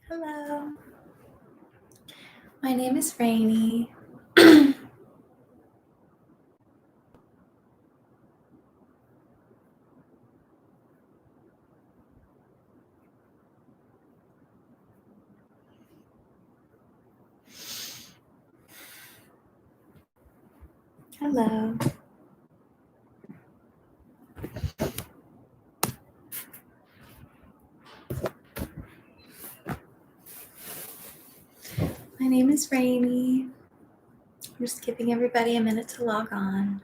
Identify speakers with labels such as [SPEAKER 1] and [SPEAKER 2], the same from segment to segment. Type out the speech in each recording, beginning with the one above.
[SPEAKER 1] Hello, my name is Rainy. Hello. My name is Rainy. I'm just giving everybody a minute to log on.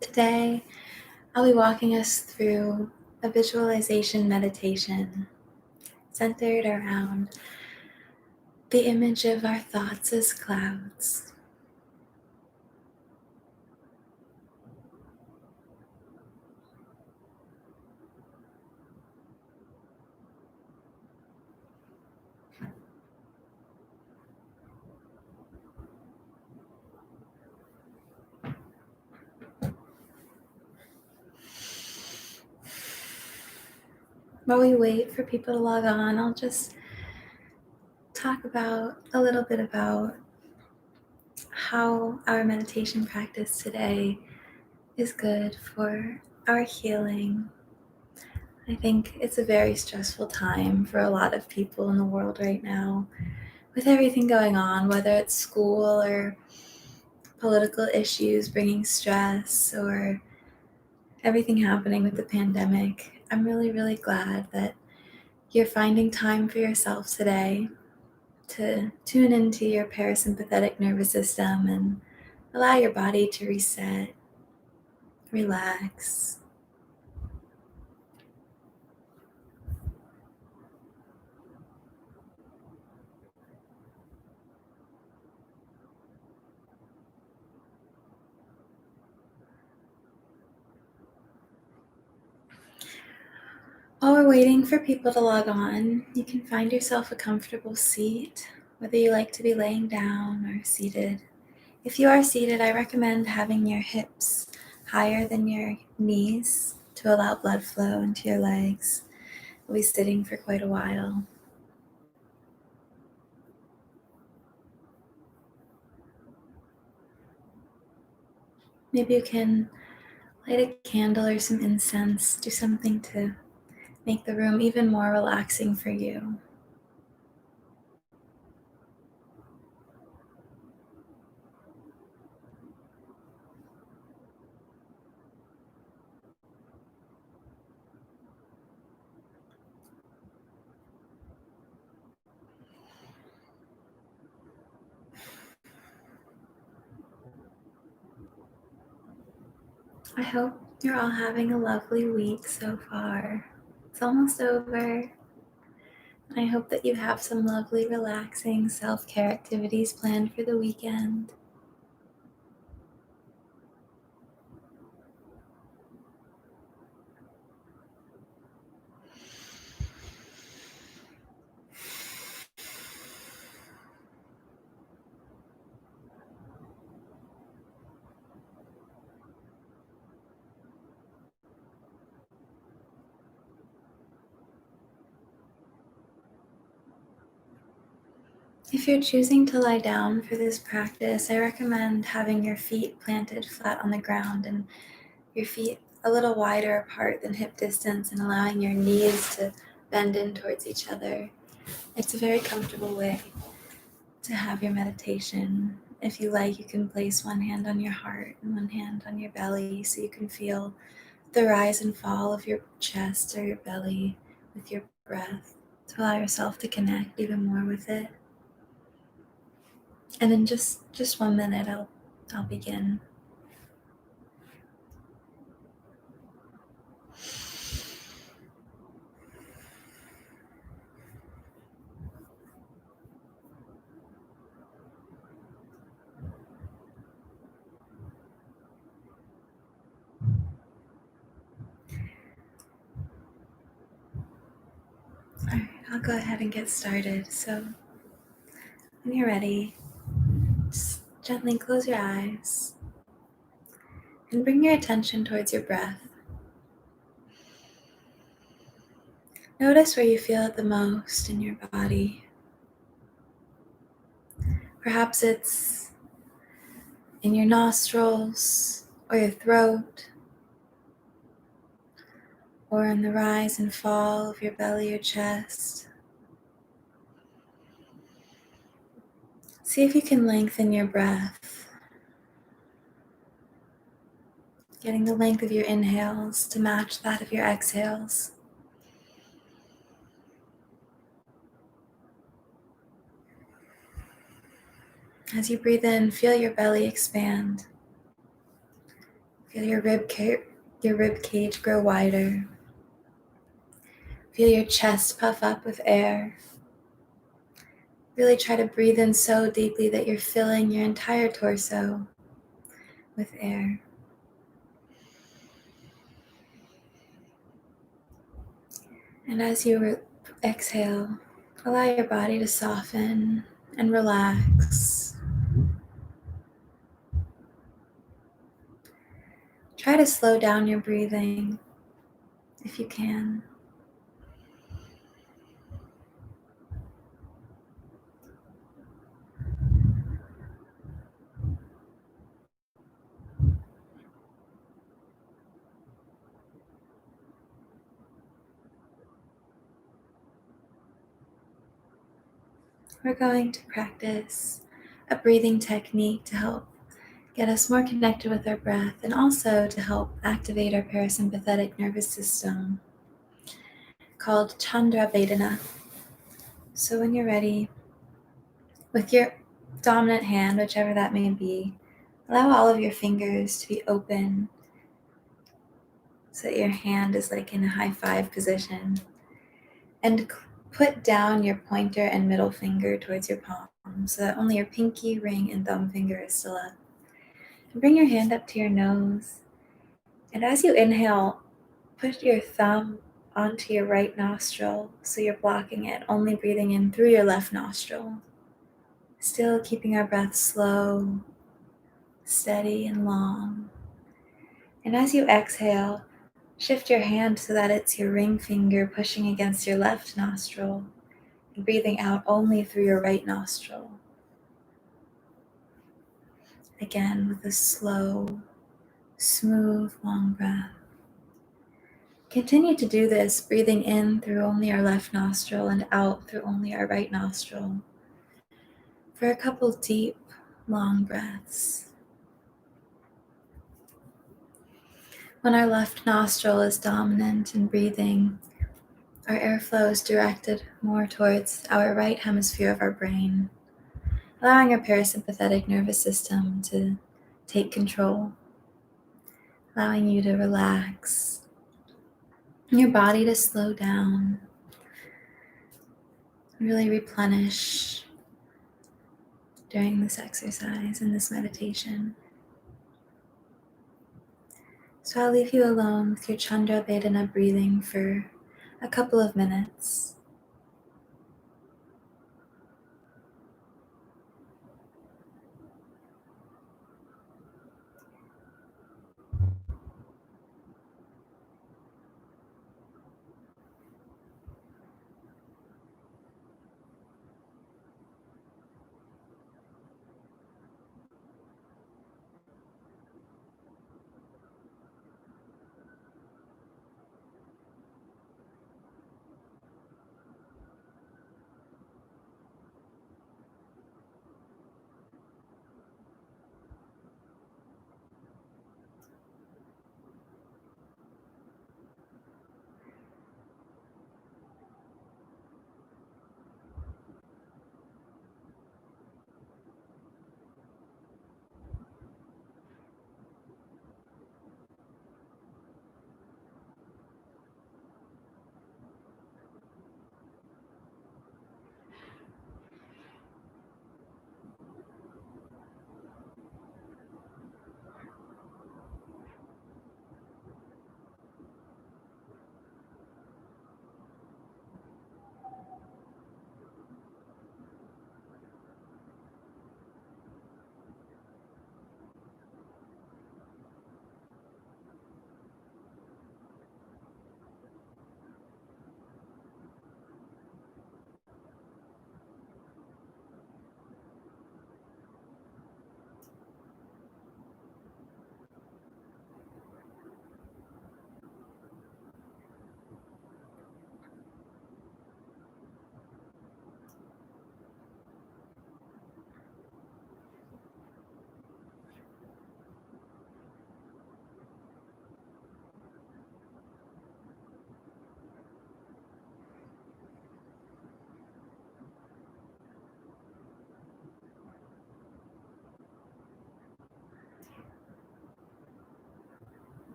[SPEAKER 1] Today, I'll be walking us through a visualization meditation centered around the image of our thoughts as clouds. While we wait for people to log on, I'll just talk a little bit about how our meditation practice today is good for our healing. I think it's a very stressful time for a lot of people in the world right now, with everything going on, whether it's school or political issues bringing stress or everything happening with the pandemic. I'm really, really glad that you're finding time for yourself today to tune into your parasympathetic nervous system and allow your body to reset, relax. While we're waiting for people to log on, you can find yourself a comfortable seat, whether you like to be laying down or seated. If you are seated, I recommend having your hips higher than your knees to allow blood flow into your legs. We'll be sitting for quite a while. Maybe you can light a candle or some incense, do something to make the room even more relaxing for you. I hope you're all having a lovely week so far. It's almost over. I hope that you have some lovely, relaxing self care activities planned for the weekend. If you're choosing to lie down for this practice, I recommend having your feet planted flat on the ground and your feet a little wider apart than hip distance and allowing your knees to bend in towards each other. It's a very comfortable way to have your meditation. If you like, you can place one hand on your heart and one hand on your belly so you can feel the rise and fall of your chest or your belly with your breath to allow yourself to connect even more with it. And in just 1 minute, I'll begin. All right, I'll go ahead and get started. So When you're ready, just gently close your eyes and bring your attention towards your breath. Notice where you feel it the most in your body. Perhaps it's in your nostrils or your throat, or in the rise and fall of your belly or chest. See if you can lengthen your breath, getting the length of your inhales to match that of your exhales. As you breathe in, feel your belly expand. Feel your rib cage grow wider. Feel your chest puff up with air. Really try to breathe in so deeply that you're filling your entire torso with air. And as you exhale, allow your body to soften and relax. Try to slow down your breathing if you can. We're going to practice a breathing technique to help get us more connected with our breath and also to help activate our parasympathetic nervous system, called Chandra Vedana. So when you're ready, with your dominant hand, whichever that may be, allow all of your fingers to be open so that your hand is like in a high five position. And put down your pointer and middle finger towards your palm so that only your pinky, ring, and thumb finger is still up. And bring your hand up to your nose. And as you inhale, put your thumb onto your right nostril so you're blocking it, only breathing in through your left nostril. Still keeping our breath slow, steady, and long. And as you exhale, shift your hand so that it's your ring finger pushing against your left nostril and breathing out only through your right nostril. Again, with a slow, smooth, long breath. Continue to do this, breathing in through only our left nostril and out through only our right nostril for a couple deep, long breaths. When our left nostril is dominant in breathing, our airflow is directed more towards our right hemisphere of our brain, allowing our parasympathetic nervous system to take control, allowing you to relax, your body to slow down, really replenish during this exercise and this meditation. So I'll leave you alone with your Chandra Vedana breathing for a couple of minutes.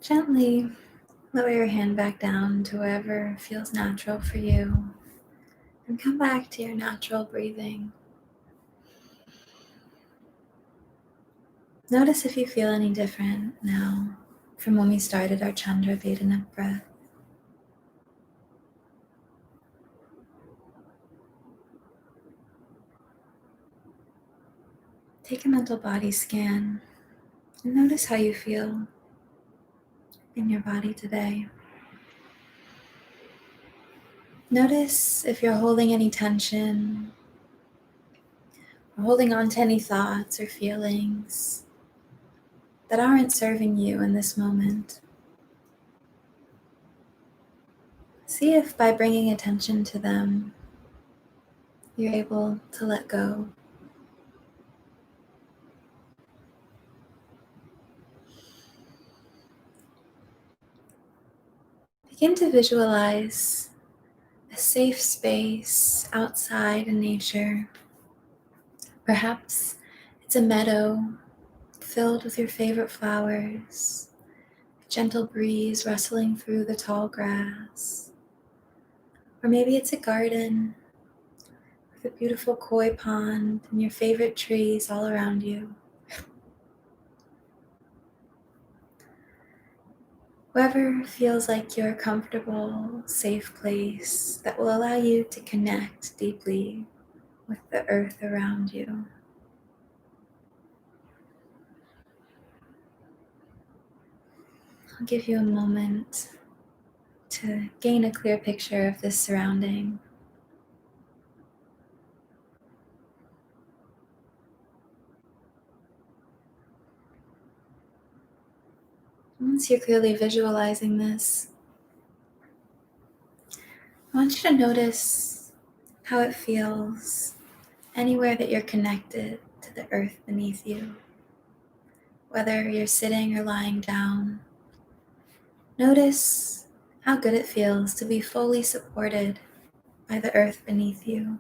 [SPEAKER 1] Gently lower your hand back down to wherever feels natural for you and come back to your natural breathing. Notice if you feel any different now from when we started our Chandra Vedana breath. Take a mental body scan and notice how you feel in your body today. Notice if you're holding any tension or holding on to any thoughts or feelings that aren't serving you in this moment. See if by bringing attention to them, you're able to let go. Begin to visualize a safe space outside in nature. Perhaps it's a meadow filled with your favorite flowers, a gentle breeze rustling through the tall grass. Or maybe it's a garden with a beautiful koi pond and your favorite trees all around you. Wherever feels like your comfortable, safe place that will allow you to connect deeply with the earth around you. I'll give you a moment to gain a clear picture of this surrounding. Once you're clearly visualizing this, I want you to notice how it feels anywhere that you're connected to the earth beneath you. Whether you're sitting or lying down, notice how good it feels to be fully supported by the earth beneath you.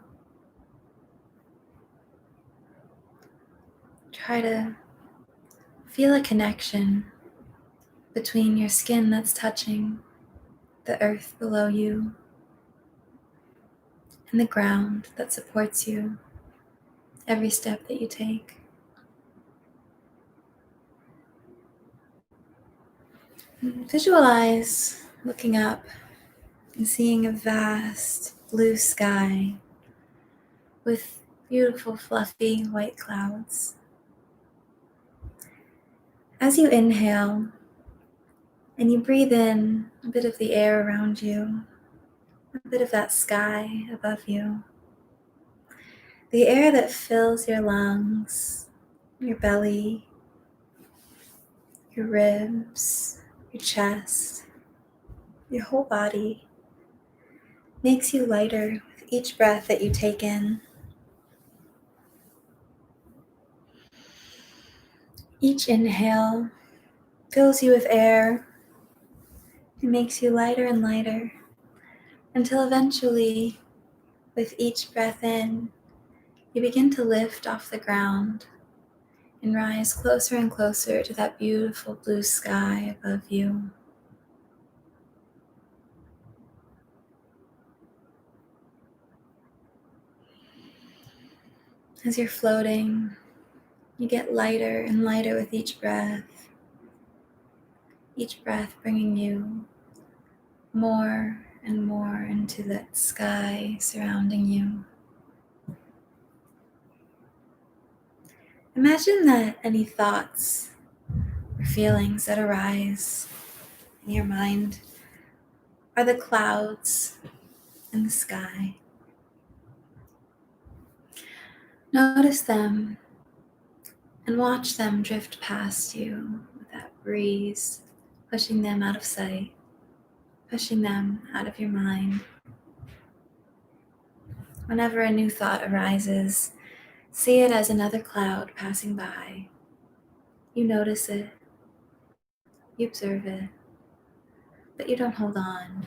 [SPEAKER 1] Try to feel a connection between your skin that's touching the earth below you and the ground that supports you every step that you take. Visualize looking up and seeing a vast blue sky with beautiful fluffy white clouds. As you inhale and you breathe in a bit of the air around you, a bit of that sky above you, the air that fills your lungs, your belly, your ribs, your chest, your whole body makes you lighter with each breath that you take in. Each inhale fills you with air. It makes you lighter and lighter until eventually, with each breath in, you begin to lift off the ground and rise closer and closer to that beautiful blue sky above you. As you're floating, you get lighter and lighter with each breath bringing you more and more into that sky surrounding you. Imagine that any thoughts or feelings that arise in your mind are the clouds in the sky. Notice them and watch them drift past you with that breeze, pushing them out of sight, pushing them out of your mind. Whenever a new thought arises, see it as another cloud passing by. You notice it, you observe it, but you don't hold on.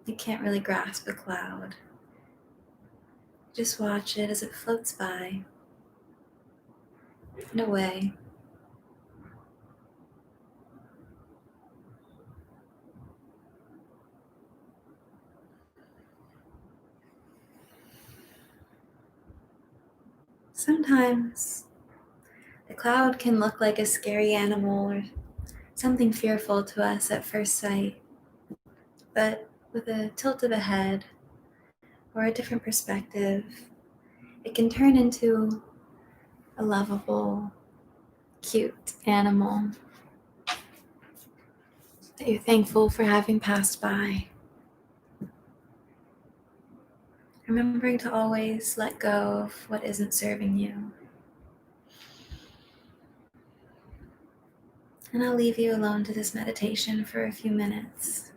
[SPEAKER 1] You can't really grasp a cloud. Just watch it as it floats by and away. Sometimes the cloud can look like a scary animal or something fearful to us at first sight, but with a tilt of a head or a different perspective, it can turn into a lovable, cute animal that you're thankful for having passed by. Remembering to always let go of what isn't serving you. And I'll leave you alone to this meditation for a few minutes.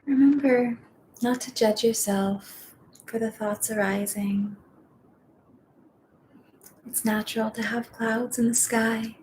[SPEAKER 1] Remember not to judge yourself for the thoughts arising. It's natural to have clouds in the sky.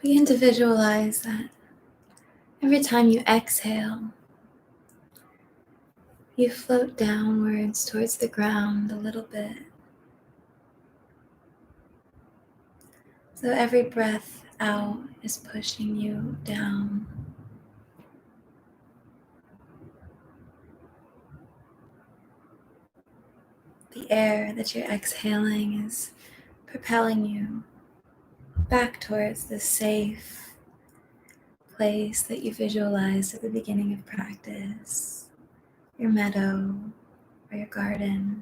[SPEAKER 1] Begin to visualize that every time you exhale, you float downwards towards the ground a little bit. So every breath out is pushing you down. The air that you're exhaling is propelling you back towards the safe place that you visualized at the beginning of practice, your meadow or your garden,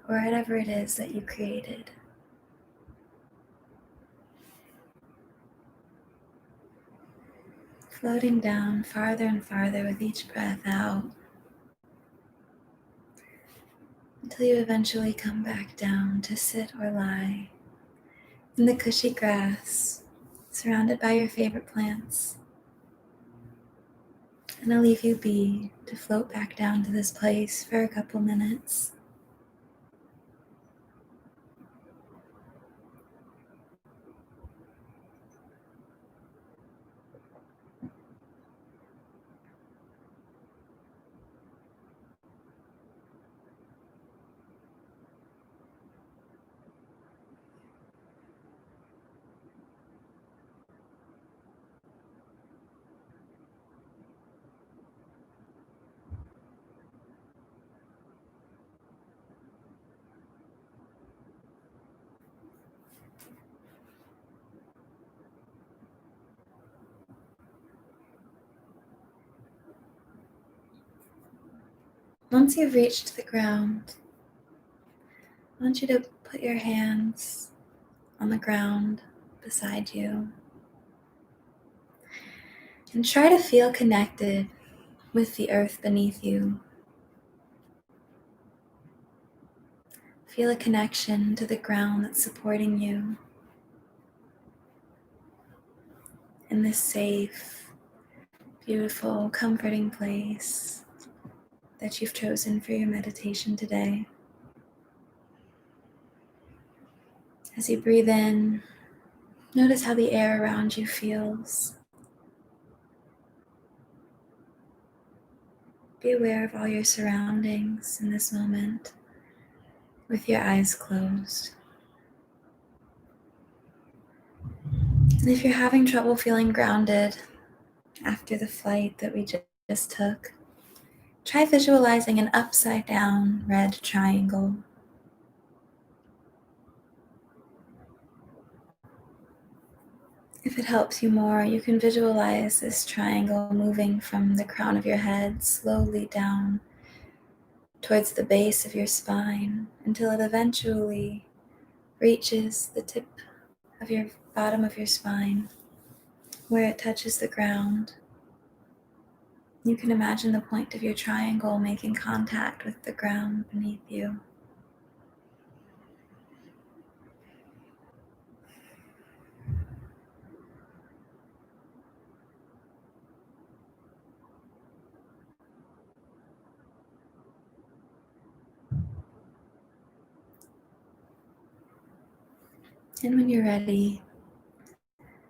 [SPEAKER 1] or whatever it is that you created. Floating down farther and farther with each breath out until you eventually come back down to sit or lie in the cushy grass, surrounded by your favorite plants. And I'll leave you be to float back down to this place for a couple minutes. Once you've reached the ground, I want you to put your hands on the ground beside you and try to feel connected with the earth beneath you. Feel a connection to the ground that's supporting you in this safe, beautiful, comforting place that you've chosen for your meditation today. As you breathe in, notice how the air around you feels. Be aware of all your surroundings in this moment with your eyes closed. And if you're having trouble feeling grounded after the flight that we just took, try visualizing an upside down red triangle. If it helps you more, you can visualize this triangle moving from the crown of your head slowly down towards the base of your spine until it eventually reaches the tip of your bottom of your spine where it touches the ground. You can imagine the point of your triangle making contact with the ground beneath you. And when you're ready,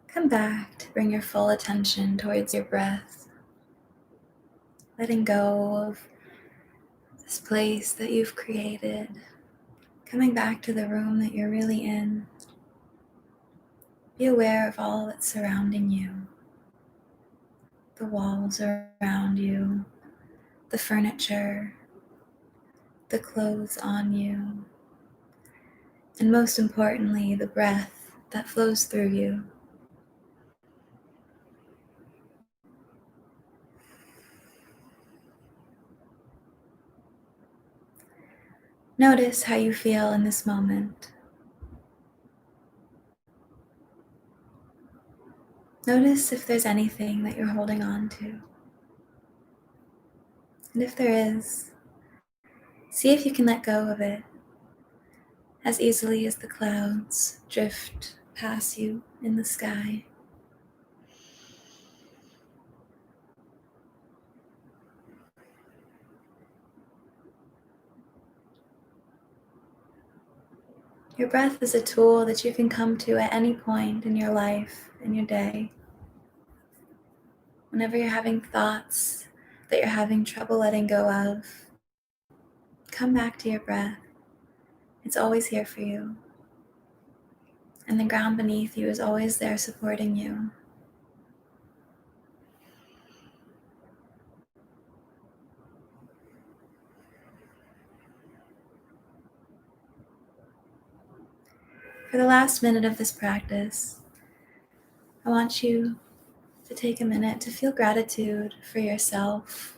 [SPEAKER 1] come back to bring your full attention towards your breath, letting go of this place that you've created, coming back to the room that you're really in. Be aware of all that's surrounding you, the walls around you, the furniture, the clothes on you, and most importantly, the breath that flows through you. Notice how you feel in this moment. Notice if there's anything that you're holding on to. And if there is, see if you can let go of it as easily as the clouds drift past you in the sky. Your breath is a tool that you can come to at any point in your life, in your day. Whenever you're having thoughts that you're having trouble letting go of, come back to your breath. It's always here for you. And the ground beneath you is always there supporting you. For the last minute of this practice, I want you to take a minute to feel gratitude for yourself,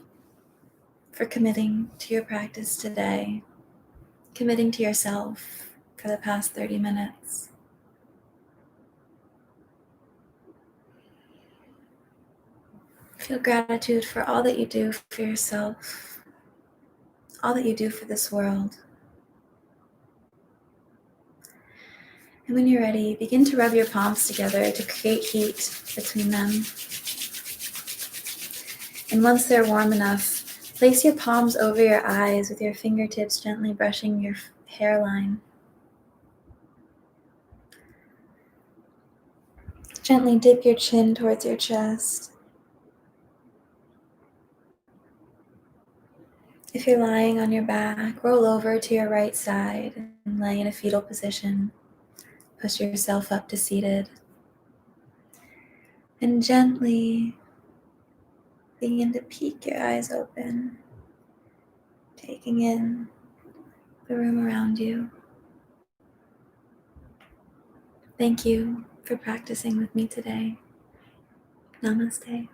[SPEAKER 1] for committing to your practice today, committing to yourself for the past 30 minutes. Feel gratitude for all that you do for yourself, all that you do for this world. And when you're ready, begin to rub your palms together to create heat between them. And once they're warm enough, place your palms over your eyes with your fingertips gently brushing your hairline. Gently dip your chin towards your chest. If you're lying on your back, roll over to your right side and lay in a fetal position. Push yourself up to seated. And gently begin to peek your eyes open, taking in the room around you. Thank you for practicing with me today. Namaste.